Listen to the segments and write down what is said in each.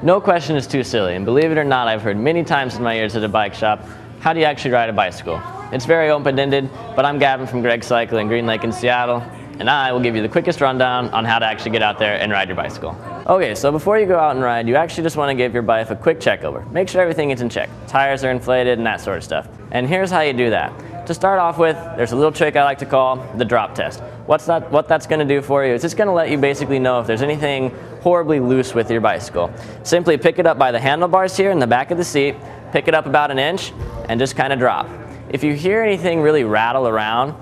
No question is too silly, and believe it or not, I've heard many times in my years at a bike shop, how do you actually ride a bicycle? It's very open-ended, but I'm Gavin from Gregg Cycle in Green Lake in Seattle, and I will give you the quickest rundown on how to actually get out there and ride your bicycle. Okay, so before you go out and ride, you actually just want to give your bike a quick check over. Make sure everything is in check. Tires are inflated and that sort of stuff. And here's how you do that. To start off with, there's a little trick I like to call the drop test. What that's going to do for you is it's going to let you basically know if there's anything horribly loose with your bicycle. Simply pick it up by the handlebars here in the back of the seat, pick it up about an inch, and just kind of drop. If you hear anything really rattle around,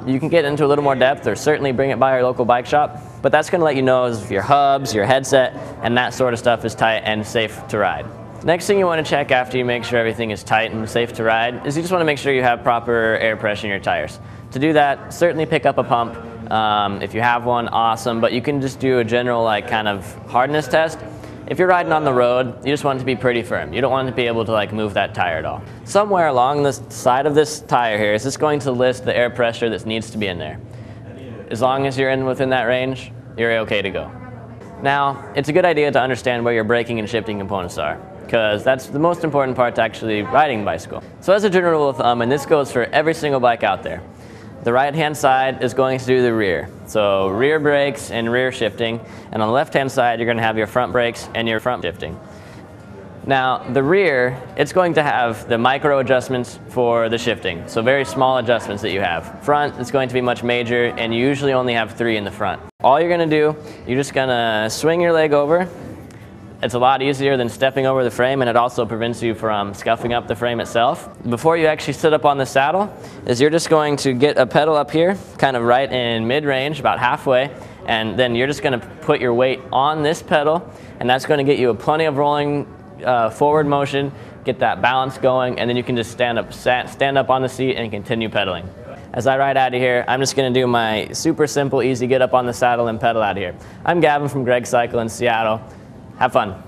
you can get into a little more depth or certainly bring it by your local bike shop, but that's going to let you know if your hubs, your headset, and that sort of stuff is tight and safe to ride. Next thing you want to check after you make sure everything is tight and safe to ride is you just want to make sure you have proper air pressure in your tires. To do that, certainly pick up a pump. If you have one, awesome, but you can just do a general kind of hardness test. If you're riding on the road, you just want it to be pretty firm. You don't want it to be able to move that tire at all. Somewhere along the side of this tire here is just going to list the air pressure that needs to be in there. As long as you're within that range, you're okay to go. Now, it's a good idea to understand where your braking and shifting components are, because that's the most important part to actually riding a bicycle. So as a general rule of thumb, and this goes for every single bike out there, the right-hand side is going to do the rear. So rear brakes and rear shifting, and on the left-hand side, you're going to have your front brakes and your front shifting. Now, the rear, it's going to have the micro adjustments for the shifting, so very small adjustments that you have. Front, it's going to be much major, and you usually only have 3 in the front. All you're going to do, you're just going to swing your leg over. It's a lot easier than stepping over the frame, and it also prevents you from scuffing up the frame itself. Before you actually sit up on the saddle, you're just going to get a pedal up here, kind of right in mid-range, about halfway, and then you're just going to put your weight on this pedal, and that's going to get you plenty of rolling forward motion, get that balance going, and then you can just stand up on the seat and continue pedaling. As I ride out of here, I'm just going to do my super simple, easy get up on the saddle and pedal out of here. I'm Gavin from Gregg Cycle in Seattle. Have fun.